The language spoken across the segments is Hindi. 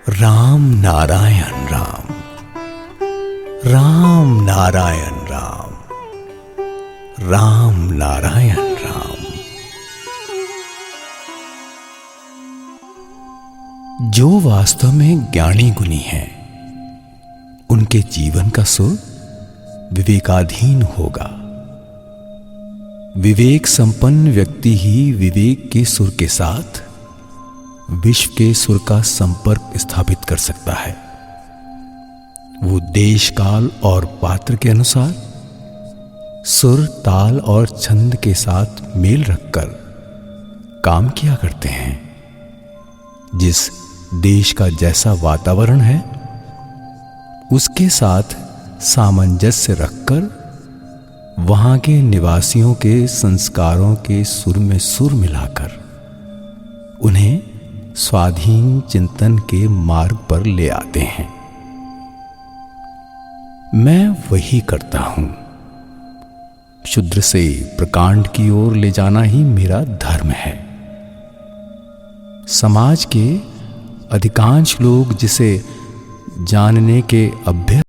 राम नारायण राम, राम नारायण राम, राम नारायण राम। जो वास्तव में ज्ञानी गुणी हैं, उनके जीवन का सुर विवेकाधीन होगा। विवेक संपन्न व्यक्ति ही विवेक के सुर के साथ विश्व के सुर का संपर्क स्थापित कर सकता है। वो देश काल और पात्र के अनुसार सुर, ताल और छंद के साथ मेल रखकर काम किया करते हैं। जिस देश का जैसा वातावरण है, उसके साथ सामंजस्य रखकर वहां के निवासियों के संस्कारों के सुर में सुर मिलाकर उन्हें स्वाधीन चिंतन के मार्ग पर ले आते हैं। मैं वही करता हूं। शूद्र से प्रकांड की ओर ले जाना ही मेरा धर्म है। समाज के अधिकांश लोग जिसे जानने के अभ्यस्त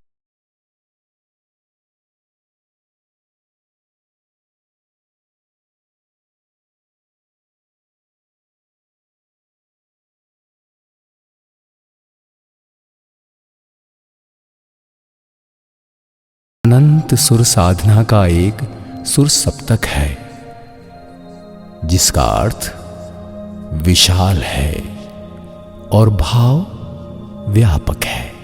अनंत सुर साधना का एक सुर सप्तक है, जिसका अर्थ विशाल है और भाव व्यापक है।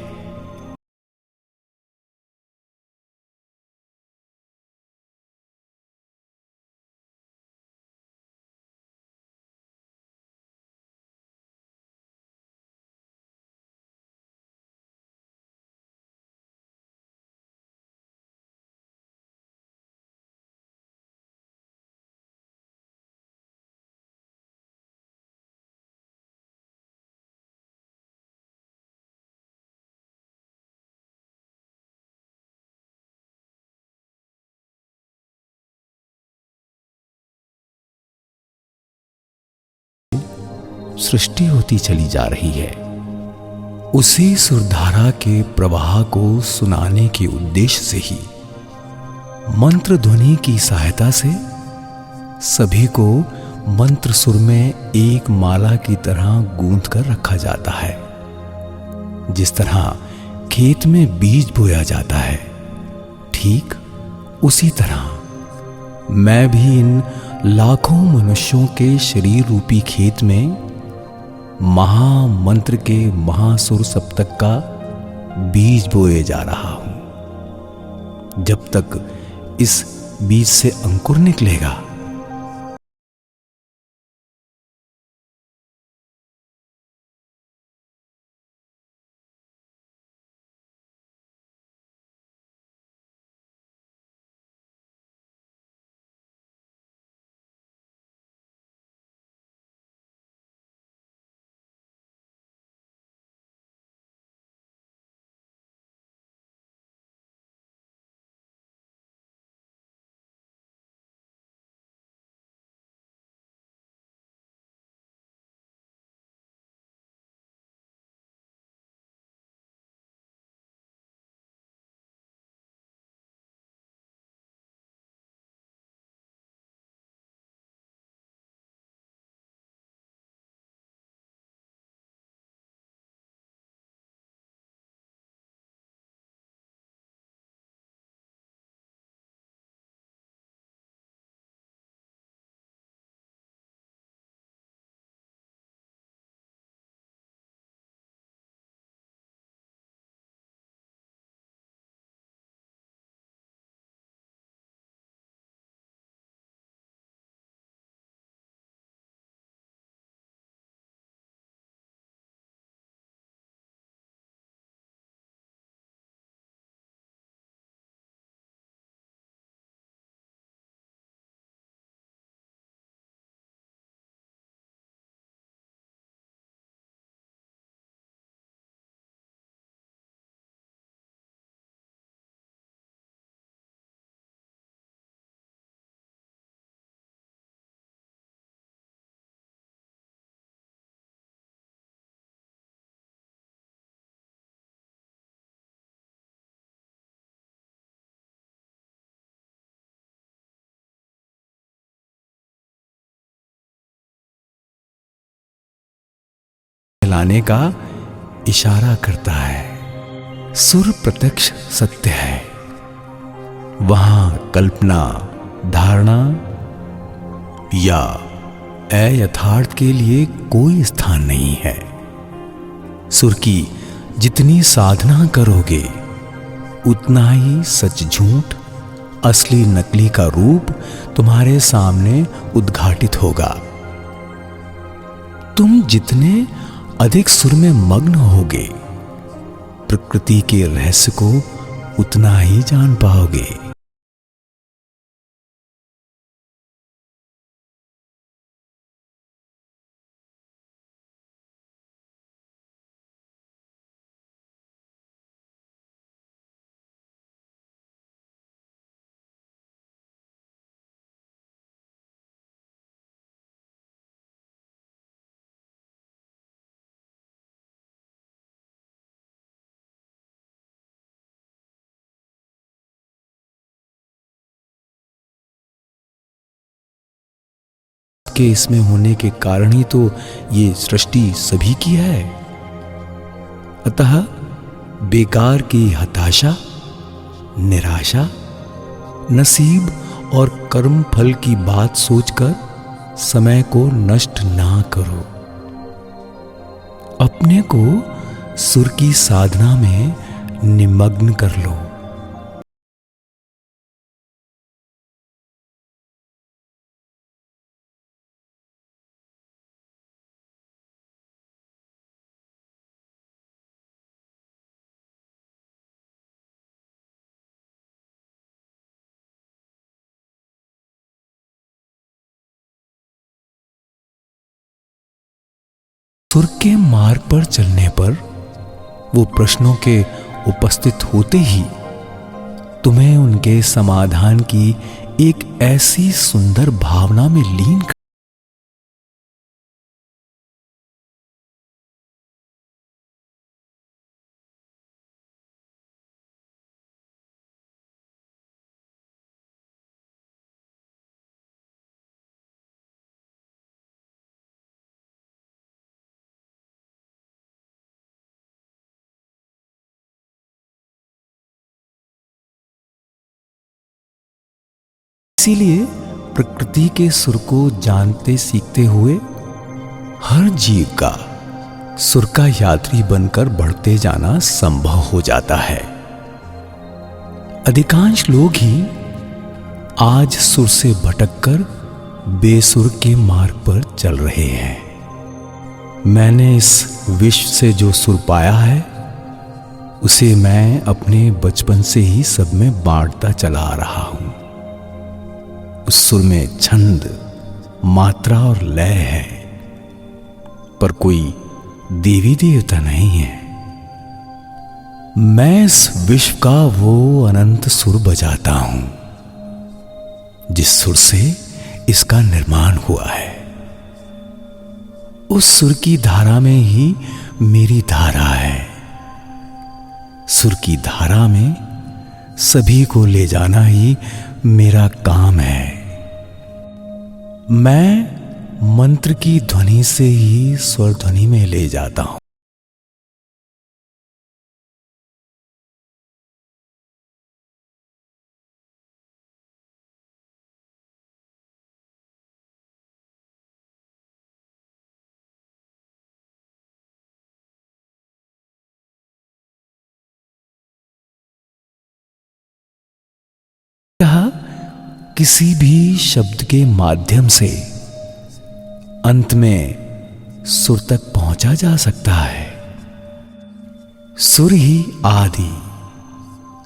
सृष्टि होती चली जा रही है। उसी सुरधारा के प्रवाह को सुनाने के उद्देश्य से ही मंत्र ध्वनि की सहायता से सभी को मंत्र सुर में एक माला की तरह गूंथ कर रखा जाता है। जिस तरह खेत में बीज बोया जाता है, ठीक उसी तरह मैं भी इन लाखों मनुष्यों के शरीर रूपी खेत में महामंत्र के महासुर सप्तक का बीज बोए जा रहा हूं। जब तक इस बीज से अंकुर निकलेगा, लाने का इशारा करता है। सुर प्रत्यक्ष सत्य है। वहां कल्पना, धारणा या अयथार्थ के लिए कोई स्थान नहीं है। सुर की जितनी साधना करोगे उतना ही सच झूठ, असली नकली का रूप तुम्हारे सामने उद्घाटित होगा। तुम जितने अधिक सुर में मग्न होगे, प्रकृति के रहस्य को उतना ही जान पाओगे। के इसमें होने के कारण ही तो ये सृष्टि सभी की है। अतः बेकार की हताशा, निराशा, नसीब और कर्म फल की बात सोचकर समय को नष्ट ना करो। अपने को सुर की साधना में निमग्न कर लो। सुर के मार्ग पर चलने पर वो प्रश्नों के उपस्थित होते ही तुम्हें उनके समाधान की एक ऐसी सुंदर भावना में लीन कर इसीलिए प्रकृति के सुर को जानते सीखते हुए हर जीव का सुर का यात्री बनकर बढ़ते जाना संभव हो जाता है। अधिकांश लोग ही आज सुर से भटककर बेसुर के मार्ग पर चल रहे हैं। मैंने इस विश्व से जो सुर पाया है उसे मैं अपने बचपन से ही सब में बांटता चला आ रहा हूं। उस सुर में छंद, मात्रा और लय है, पर कोई देवी देवता नहीं है। मैं इस विश्व का वो अनंत सुर बजाता हूं जिस सुर से इसका निर्माण हुआ है। उस सुर की धारा में ही मेरी धारा है। सुर की धारा में सभी को ले जाना ही मेरा काम है। मैं मंत्र की ध्वनि से ही स्वर ध्वनि में ले जाता हूं। किसी भी शब्द के माध्यम से अंत में सुर तक पहुंचा जा सकता है। सुर ही आदि,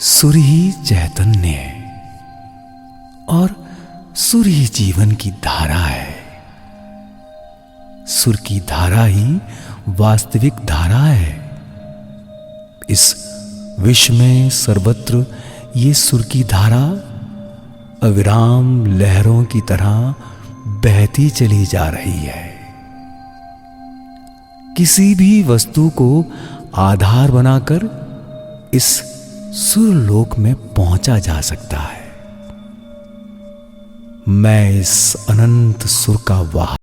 सुर ही चैतन्य है और सुर ही जीवन की धारा है। सुर की धारा ही वास्तविक धारा है। इस विश्व में सर्वत्र ये सुर की धारा अविराम लहरों की तरह बहती चली जा रही है। किसी भी वस्तु को आधार बनाकर इस सुरलोक में पहुंचा जा सकता है। मैं इस अनंत सुर का वाहक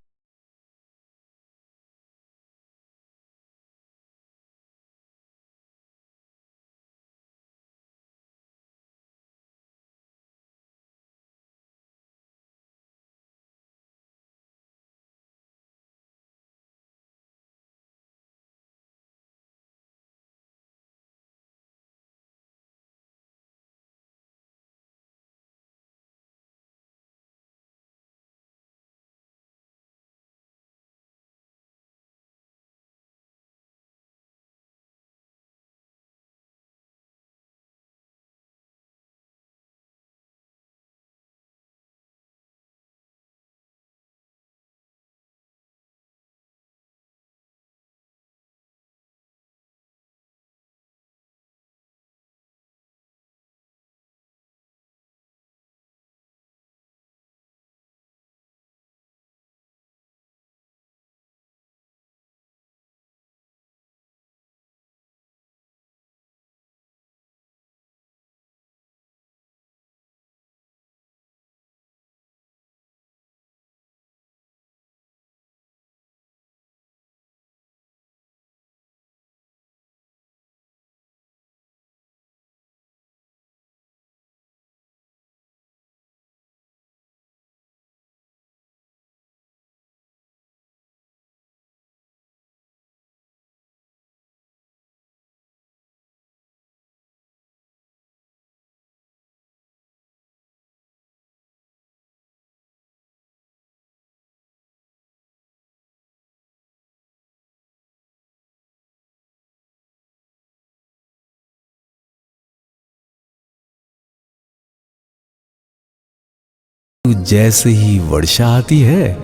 जैसे ही वर्षा आती है,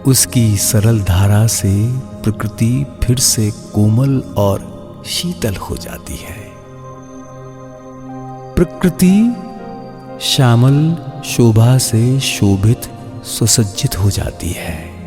उसकी सरल धारा से प्रकृति फिर से कोमल और शीतल हो जाती है। प्रकृति श्यामल शोभा से शोभित सुसज्जित हो जाती है।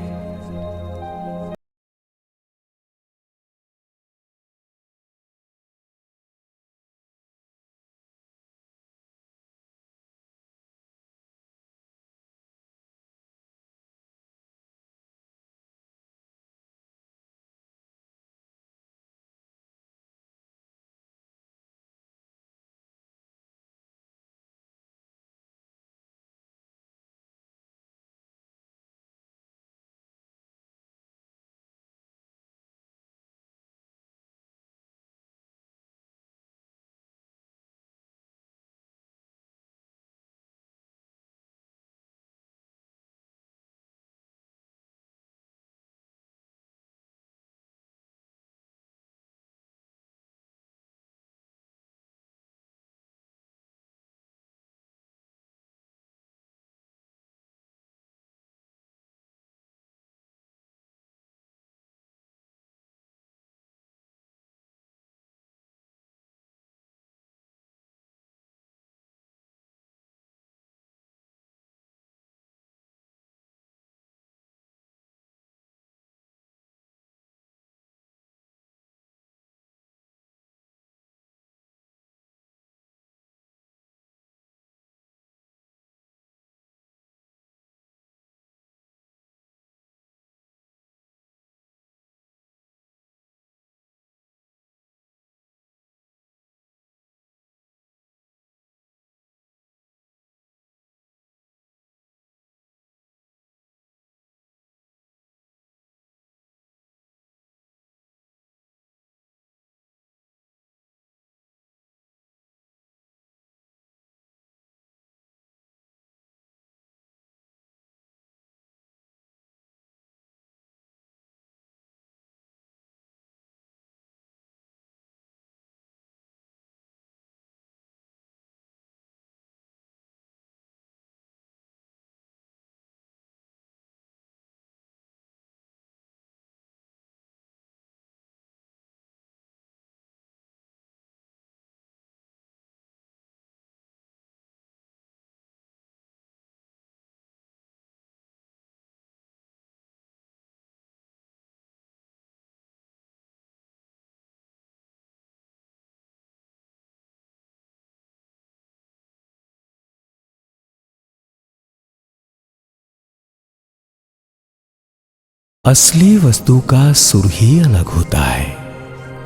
असली वस्तु का सुर ही अलग होता है।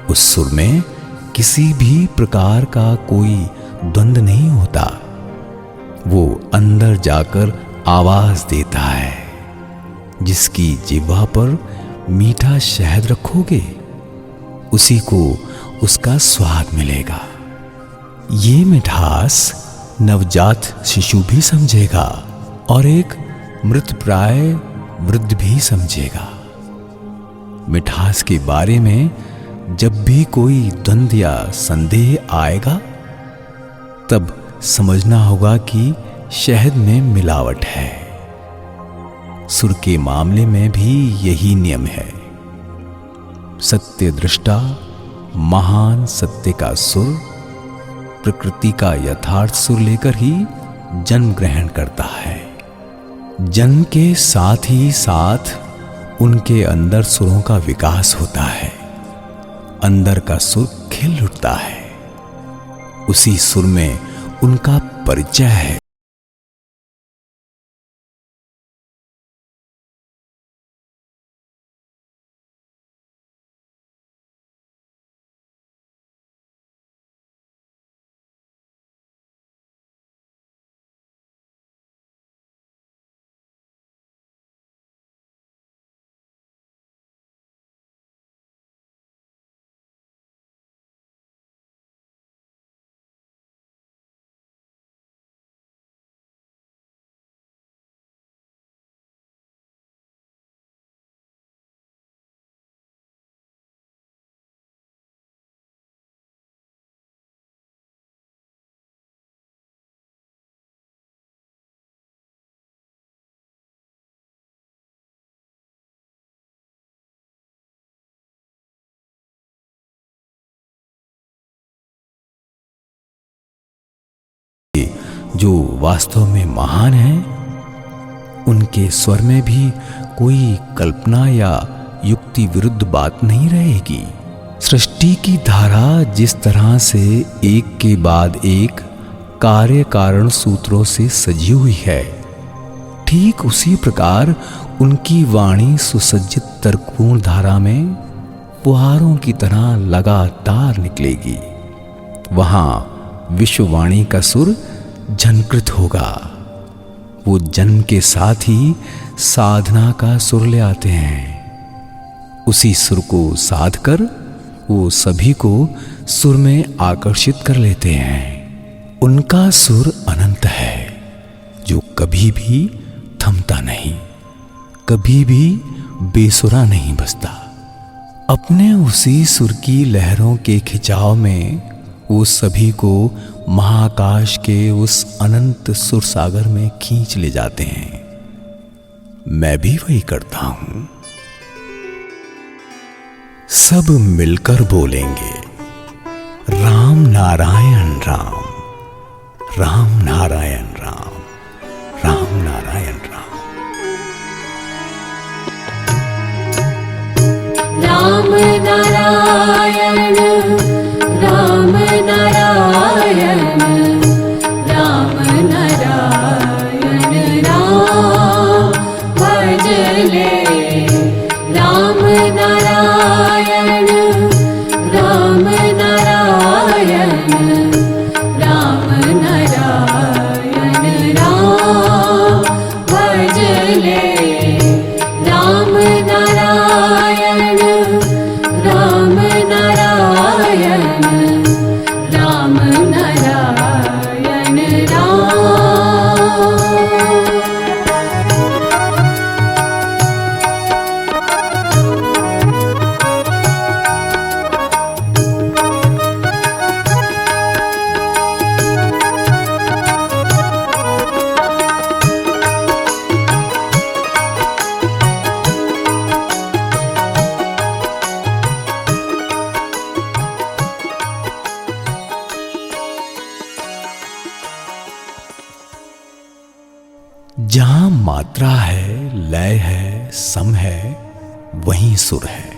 उस सुर में किसी भी प्रकार का कोई द्वंद्व नहीं होता। वो अंदर जाकर आवाज देता है। जिसकी जिह्वा पर मीठा शहद रखोगे, उसी को उसका स्वाद मिलेगा। ये मिठास नवजात शिशु भी समझेगा और एक मृतप्राय वृद्ध भी समझेगा। मिठास के बारे में जब भी कोई द्वंद्व या संदेह आएगा, तब समझना होगा कि शहद में मिलावट है। सुर के मामले में भी यही नियम है। सत्य दृष्टा महान सत्य का सुर, प्रकृति का यथार्थ सुर लेकर ही जन्म ग्रहण करता है। जन्म के साथ ही साथ उनके अंदर सुरों का विकास होता है। अंदर का सुर खिल उठता है। उसी सुर में उनका परिचय है। जो वास्तव में महान हैं, उनके स्वर में भी कोई कल्पना या युक्ति विरुद्ध बात नहीं रहेगी। सृष्टि की धारा जिस तरह से एक के बाद एक कार्य कारण सूत्रों से सजी हुई है, ठीक उसी प्रकार उनकी वाणी सुसज्जित तर्कपूर्ण धारा में फुहारों की तरह लगातार निकलेगी। वहां विश्ववाणी का सुर झनकृत होगा। वो जन्म के साथ ही साधना का सुर ले आते हैं। उसी सुर को साध कर वो सभी को सुर में आकर्षित कर लेते हैं। उनका सुर अनंत है, जो कभी भी थमता नहीं, कभी भी बेसुरा नहीं बसता। अपने उसी सुर की लहरों के खिंचाव में वो सभी को महाकाश के उस अनंत सुर सागर में खींच ले जाते हैं। मैं भी वही करता हूं। सब मिलकर बोलेंगे राम नारायण राम, राम नारायण राम, राम नारायण राम। राम नारायण राम नारायण राम नारायण राम भजले। राम नारायण राम नारायण राम नारायण राम भजले। राम नारायण राम नारायण राम नारायण राम। जहां मात्रा है, लय है, सम है, वहीं सुर है।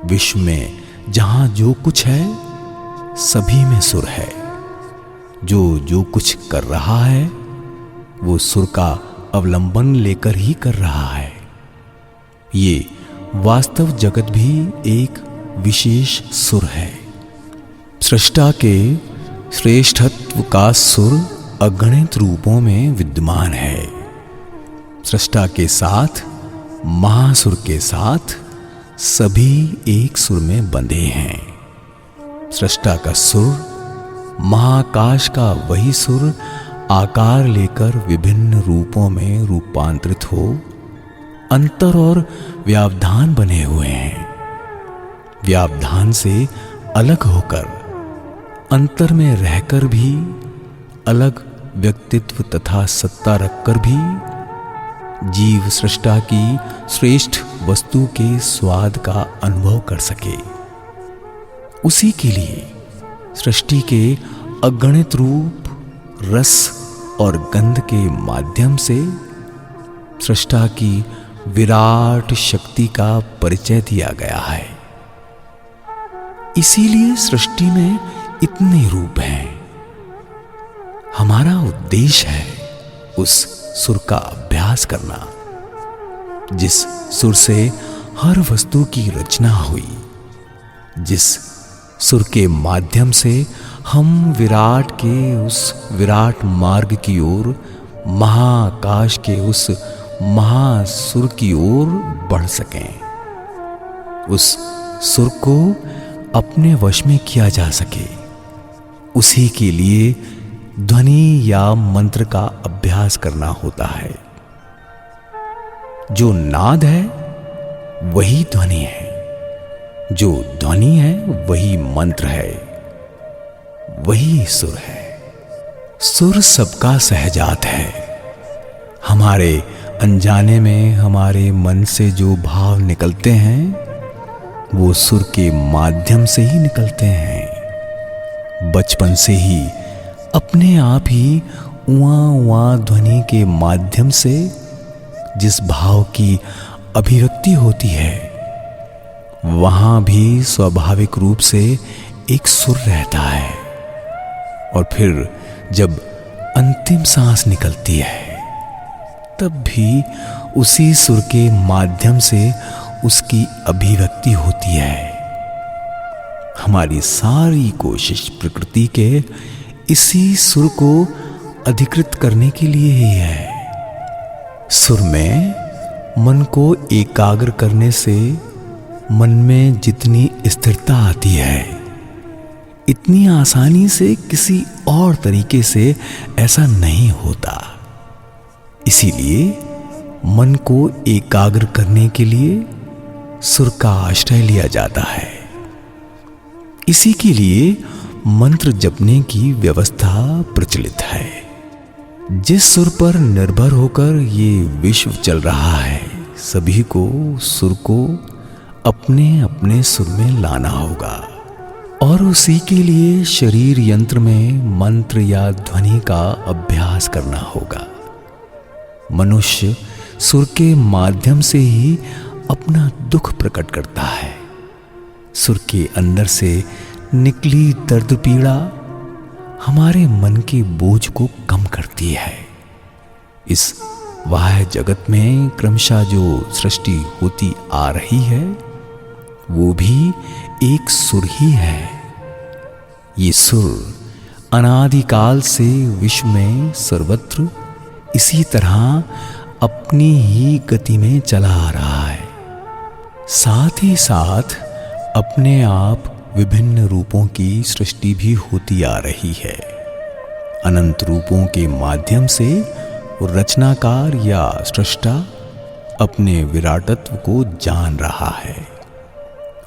विश्व में जहां जो कुछ है, सभी में सुर है। जो कुछ कर रहा है, वो सुर का अवलंबन लेकर ही कर रहा है। ये वास्तव जगत भी एक विशेष सुर है। सृष्टा के श्रेष्ठत्व का सुर अगणित रूपों में विद्यमान है। सृष्टा के साथ, महासुर के साथ सभी एक सुर में बंधे हैं। सृष्टा का सुर, महाकाश का वही सुर आकार लेकर विभिन्न रूपों में रूपांतरित हो अंतर और व्यावधान बने हुए हैं। व्यावधान से अलग होकर, अंतर में रहकर भी अलग व्यक्तित्व तथा सत्ता रखकर भी जीव सृष्टा की श्रेष्ठ वस्तु के स्वाद का अनुभव कर सके। उसी के लिए सृष्टि के अगणित रूप, रस और गंध के माध्यम से सृष्टा की विराट शक्ति का परिचय दिया गया है। इसीलिए सृष्टि में इतने रूप हैं। हमारा उद्देश्य है उस सुर का अभ्यास करना, जिस सुर से हर वस्तु की रचना हुई, जिस सुर के माध्यम से हम विराट के उस विराट मार्ग की ओर, महाकाश के उस महासुर की ओर बढ़ सकें। उस सुर को अपने वश में किया जा सके, उसी के लिए ध्वनि या मंत्र का अभ्यास करना होता है। जो नाद है वही ध्वनि है, जो ध्वनि है वही मंत्र है, वही सुर है। सुर सबका सहजात है। हमारे अनजाने में हमारे मन से जो भाव निकलते हैं, वो सुर के माध्यम से ही निकलते हैं। बचपन से ही अपने आप ही उआ उआ ध्वनि के माध्यम से जिस भाव की अभिव्यक्ति होती है, वहां भी स्वाभाविक रूप से एक सुर रहता है। और फिर जब अंतिम सांस निकलती है, तब भी उसी सुर के माध्यम से उसकी अभिव्यक्ति होती है। हमारी सारी कोशिश प्रकृति के इसी सुर को अधिकृत करने के लिए ही है। सुर में मन को एकाग्र करने से मन में जितनी स्थिरता आती है, इतनी आसानी से किसी और तरीके से ऐसा नहीं होता। इसीलिए मन को एकाग्र करने के लिए सुर का आश्रय लिया जाता है। इसी के लिए मंत्र जपने की व्यवस्था प्रचलित है। जिस सुर पर निर्भर होकर ये विश्व चल रहा है, सभी को सुर को अपने अपने सुर में लाना होगा। और उसी के लिए शरीर यंत्र में मंत्र या ध्वनि का अभ्यास करना होगा। मनुष्य सुर के माध्यम से ही अपना दुख प्रकट करता है। सुर के अंदर से निकली दर्द पीड़ा हमारे मन के बोझ को कम करती है। इस बाह्य जगत में क्रमशः जो सृष्टि होती आ रही है, वो भी एक सुर ही है। ये सुर अनादिकाल से विश्व में सर्वत्र इसी तरह अपनी ही गति में चला आ रहा है। साथ ही साथ अपने आप विभिन्न रूपों की सृष्टि भी होती आ रही है। अनंत रूपों के माध्यम से रचनाकार या सृष्टा अपने विराटत्व को जान रहा है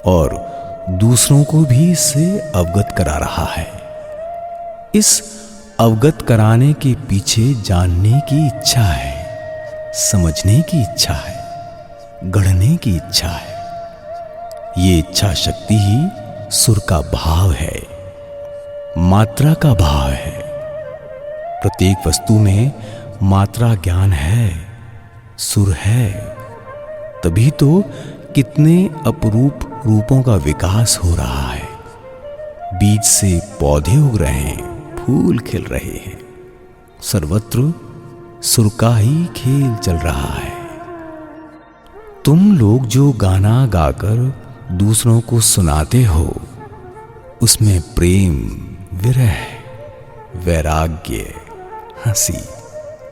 और दूसरों को भी इससे अवगत करा रहा है। इस अवगत कराने के पीछे जानने की इच्छा है, समझने की इच्छा है, गढ़ने की इच्छा है। ये इच्छा शक्ति ही सुर का भाव है, मात्रा का भाव है। प्रत्येक वस्तु में मात्रा ज्ञान है, सुर है। तभी तो कितने अपरूप रूपों का विकास हो रहा है। बीज से पौधे उग रहे हैं, फूल खिल रहे हैं। सर्वत्र सुर का ही खेल चल रहा है। तुम लोग जो गाना गाकर दूसरों को सुनाते हो, उसमें प्रेम, विरह, वैराग्य, हंसी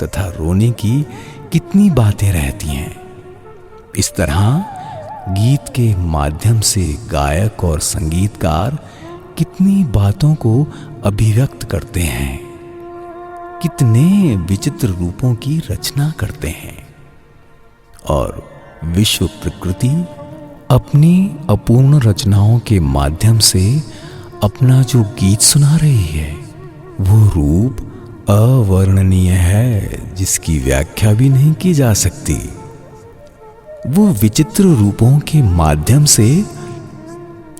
तथा रोने की कितनी बातें रहती हैं। इस तरह गीत के माध्यम से गायक और संगीतकार कितनी बातों को अभिव्यक्त करते हैं, कितने विचित्र रूपों की रचना करते हैं। और विश्व प्रकृति अपनी अपूर्ण रचनाओं के माध्यम से अपना जो गीत सुना रही है, वो रूप अवर्णनीय है, जिसकी व्याख्या भी नहीं की जा सकती। वो विचित्र रूपों के माध्यम से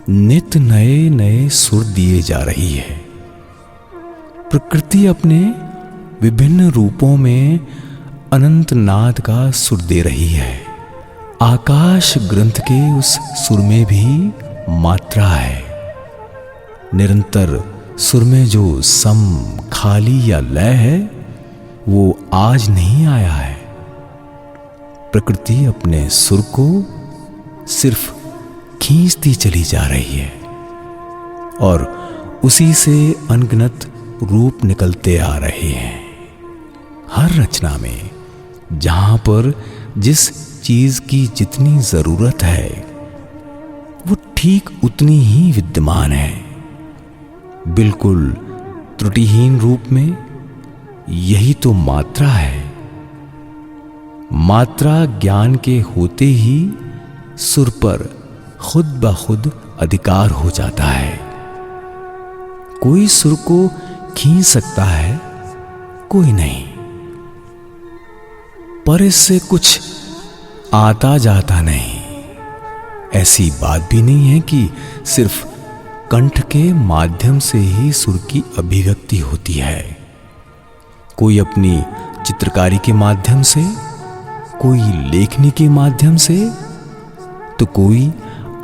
नित्य नए नए सुर दिए जा रही है। प्रकृति अपने विभिन्न रूपों में अनंत नाद का सुर दे रही है। आकाश ग्रंथ के उस सुर में भी मात्रा है। निरंतर सुर में जो सम, खाली या लय है, वो आज नहीं आया है। प्रकृति अपने सुर को सिर्फ खींचती चली जा रही है और उसी से अनगिनत रूप निकलते आ रहे हैं। हर रचना में जहां पर जिस चीज की जितनी जरूरत है, वो ठीक उतनी ही विद्यमान है। बिल्कुल त्रुटिहीन रूप में यही तो मात्रा है। मात्रा ज्ञान के होते ही सुर पर खुद ब खुद अधिकार हो जाता है। कोई सुर को खींच सकता है, कोई नहीं। पर इससे कुछ आता जाता नहीं। ऐसी बात भी नहीं है कि सिर्फ कंठ के माध्यम से ही सुर की अभिव्यक्ति होती है। कोई अपनी चित्रकारी के माध्यम से, कोई लेखनी के माध्यम से, तो कोई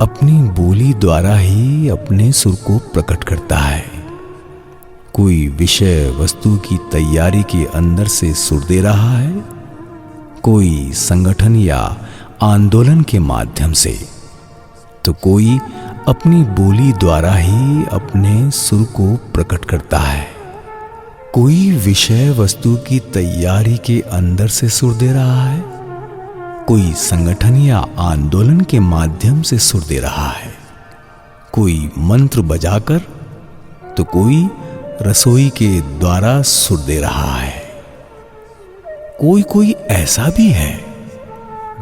अपनी बोली द्वारा ही अपने सुर को प्रकट करता है। कोई विषय वस्तु की तैयारी के अंदर से सुर दे रहा है, कोई संगठन या आंदोलन के माध्यम से, तो कोई अपनी बोली द्वारा ही अपने सुर को प्रकट करता है। कोई विषय वस्तु की तैयारी के अंदर से सुर दे रहा है, कोई संगठन या आंदोलन के माध्यम से सुर दे रहा है, कोई मंत्र बजाकर, तो कोई रसोई के द्वारा सुर दे रहा है। कोई ऐसा भी है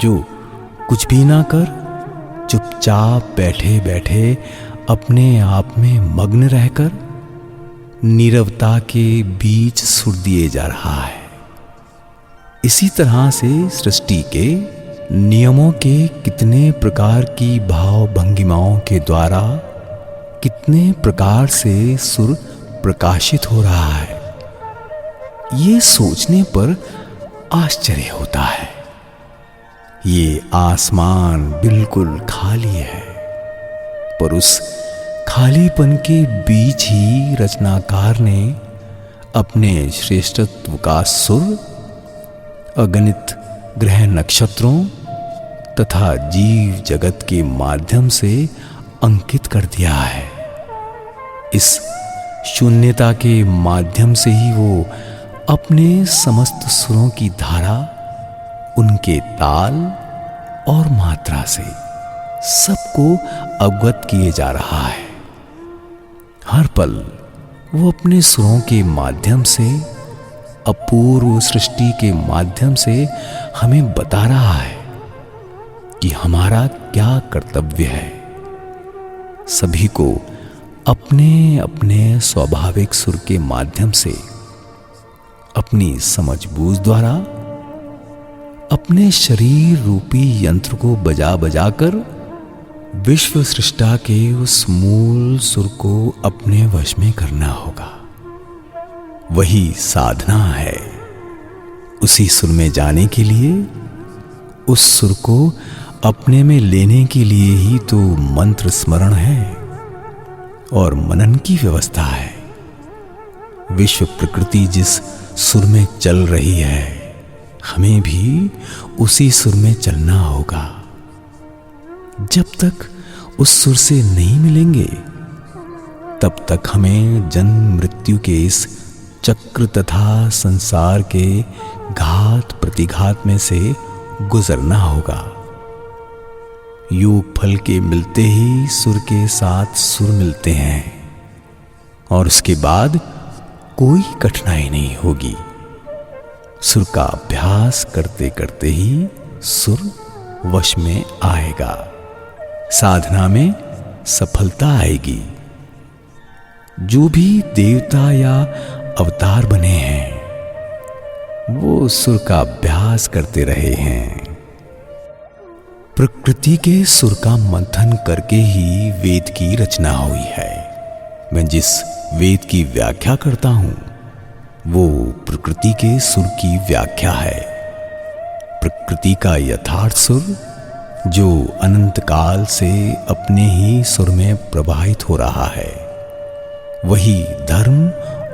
जो कुछ भी ना कर चुपचाप बैठे बैठे अपने आप में मग्न रहकर नीरवता के बीच सुर दिए जा रहा है। इसी तरह से सृष्टि के नियमों के कितने प्रकार की भाव भंगिमाओं के द्वारा कितने प्रकार से सुर प्रकाशित हो रहा है, ये सोचने पर आश्चर्य होता है। ये आसमान बिल्कुल खाली है, पर उस खालीपन के बीच ही रचनाकार ने अपने श्रेष्ठत्व का सुर अगणित ग्रह नक्षत्रों तथा जीव जगत के माध्यम से अंकित कर दिया है। इस शून्यता के माध्यम से ही वो अपने समस्त सुरों की धारा, उनके ताल और मात्रा से सबको अवगत किए जा रहा है। हर पल वो अपने सुरों के माध्यम से, अपूर्व सृष्टि के माध्यम से हमें बता रहा है कि हमारा क्या कर्तव्य है। सभी को अपने अपने स्वाभाविक सुर के माध्यम से अपनी समझबूझ द्वारा अपने शरीर रूपी यंत्र को बजा बजाकर विश्व सृष्टा के उस मूल सुर को अपने वश में करना होगा। वही साधना है। उसी सुर में जाने के लिए, उस सुर को अपने में लेने के लिए ही तो मंत्र स्मरण है और मनन की व्यवस्था है। विश्व प्रकृति जिस सुर में चल रही है, हमें भी उसी सुर में चलना होगा। जब तक उस सुर से नहीं मिलेंगे, तब तक हमें जन्म मृत्यु के इस चक्र तथा संसार के घात प्रतिघात में से गुजरना होगा। योग फल के मिलते ही सुर के साथ सुर मिलते हैं और उसके बाद कोई कठिनाई नहीं होगी। सुर का अभ्यास करते करते ही सुर वश में आएगा। साधना में सफलता आएगी। जो भी देवता या अवतार बने हैं, वो सुर का अभ्यास करते रहे हैं। प्रकृति के सुर का मंथन करके ही वेद की रचना हुई है। मैं जिस वेद की व्याख्या करता हूं, वो प्रकृति के सुर की व्याख्या है। प्रकृति का यथार्थ सुर जो अनंत काल से अपने ही सुर में प्रवाहित हो रहा है, वही धर्म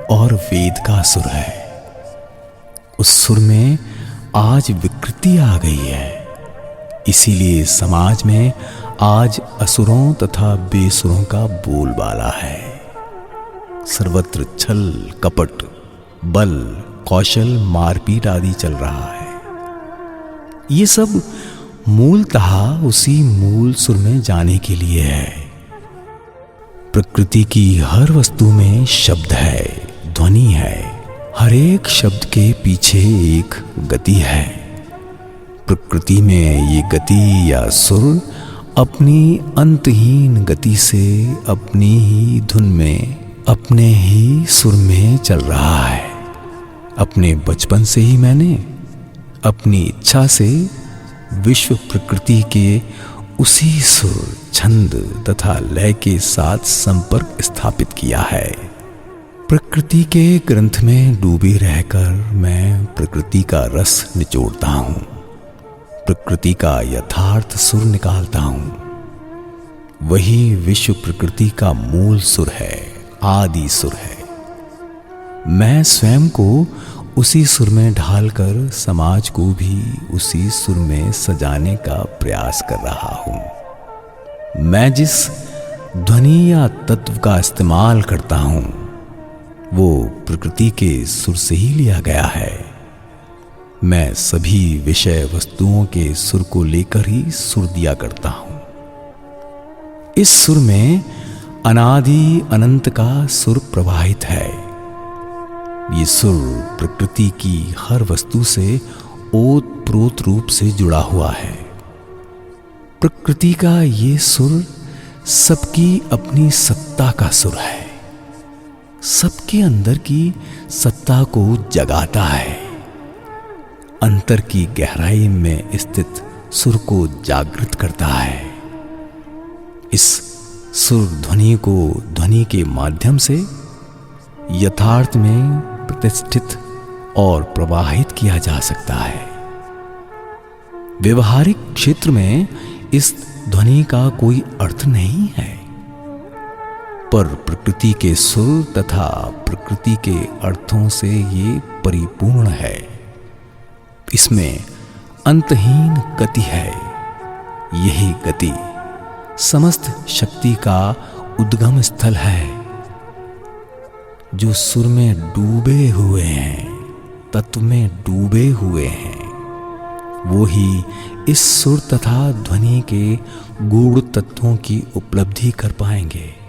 और वेद का सुर है। उस सुर में आज विकृति आ गई है। इसीलिए समाज में आज असुरों तथा बेसुरों का बोलबाला है। सर्वत्र छल कपट, बल, कौशल, मारपीट आदि चल रहा है। ये सब मूलतः उसी मूल सुर में जाने के लिए है। प्रकृति की हर वस्तु में शब्द है, ध्वनि है। हर एक शब्द के पीछे एक गति है। प्रकृति में ये गति या सुर अपनी अंतहीन गति से अपनी ही धुन में, अपने ही सुर में चल रहा है। अपने बचपन से ही मैंने अपनी इच्छा से विश्व प्रकृति के उसी सुर, छंद तथा लय के साथ संपर्क स्थापित किया है। प्रकृति के ग्रंथ में डूबे रहकर मैं प्रकृति का रस निचोड़ता हूं, प्रकृति का यथार्थ सुर निकालता हूं। वही विश्व प्रकृति का मूल सुर है, आदि सुर है। मैं स्वयं को उसी सुर में ढालकर समाज को भी उसी सुर में सजाने का प्रयास कर रहा हूं। मैं जिस ध्वनि या तत्व का इस्तेमाल करता हूं वो प्रकृति के सुर से ही लिया गया है। मैं सभी विषय वस्तुओं के सुर को लेकर ही सुर दिया करता हूं। इस सुर में अनादि अनंत का सुर प्रवाहित है। ये सुर प्रकृति की हर वस्तु से ओतप्रोत रूप से जुड़ा हुआ है। प्रकृति का ये सुर सबकी अपनी सत्ता का सुर है, सबके अंदर की सत्ता को जगाता है। अंतर की गहराई में स्थित सुर को जागृत करता है। इस सुर ध्वनि को ध्वनि के माध्यम से यथार्थ में प्रतिष्ठित और प्रवाहित किया जा सकता है। व्यवहारिक क्षेत्र में इस ध्वनि का कोई अर्थ नहीं है, पर प्रकृति के सुर तथा प्रकृति के अर्थों से ये परिपूर्ण है। इसमें अंतहीन गति है। यही गति समस्त शक्ति का उद्गम स्थल है। जो सुर में डूबे हुए हैं, तत्व में डूबे हुए हैं, वो ही इस सुर तथा ध्वनि के गूढ़ तत्वों की उपलब्धि कर पाएंगे।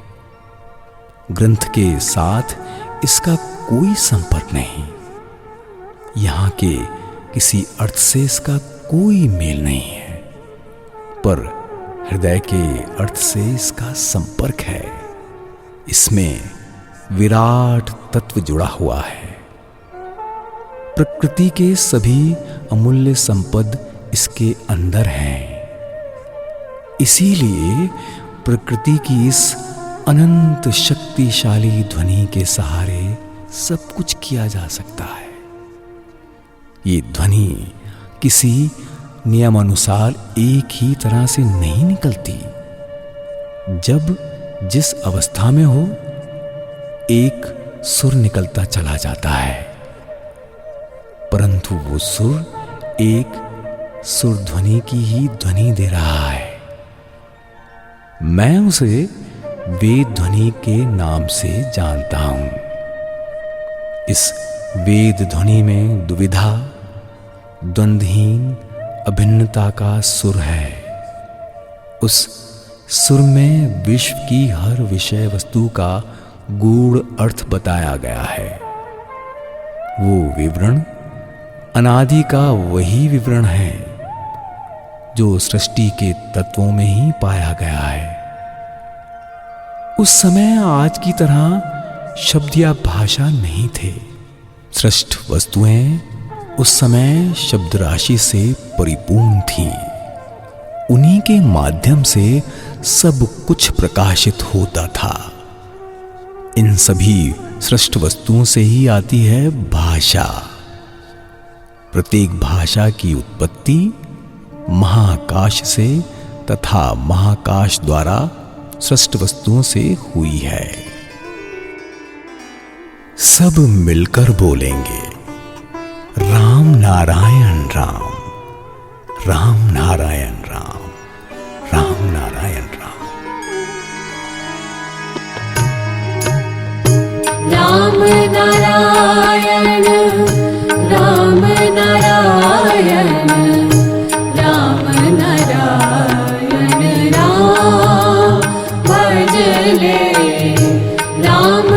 ग्रंथ के साथ इसका कोई संपर्क नहीं। यहां के किसी अर्थ से इसका कोई मेल नहीं है, पर हृदय के अर्थ से इसका संपर्क है। इसमें विराट तत्व जुड़ा हुआ है। प्रकृति के सभी अमूल्य संपद इसके अंदर हैं। इसीलिए प्रकृति की इस अनंत शक्तिशाली ध्वनि के सहारे सब कुछ किया जा सकता है। ये ध्वनि किसी नियमानुसार एक ही तरह से नहीं निकलती। जब जिस अवस्था में हो, एक सुर निकलता चला जाता है, परंतु वो सुर एक सुर ध्वनि की ही ध्वनि दे रहा है। मैं उसे वेद ध्वनि के नाम से जानता हूं। इस वेद ध्वनि में दुविधा, द्वंद्वहीन अभिन्नता का सुर है। उस सुर में विश्व की हर विषय वस्तु का गूढ़ अर्थ बताया गया है। वो विवरण अनादि का वही विवरण है जो सृष्टि के तत्वों में ही पाया गया है। उस समय आज की तरह शब्द या भाषा नहीं थे। सृष्ट वस्तुएं उस समय शब्द राशि से परिपूर्ण थीं। उन्हीं के माध्यम से सब कुछ प्रकाशित होता था। इन सभी सृष्ट वस्तुओं से ही आती है भाषा। प्रत्येक भाषा की उत्पत्ति महाकाश से तथा महाकाश द्वारा सृष्ट वस्तुओं से हुई है। सब मिलकर बोलेंगे राम नारायण राम, राम नारायण राम, राम नारायण राम। राम नारायण, राम नारायण, राम नारायण राम भजले। राम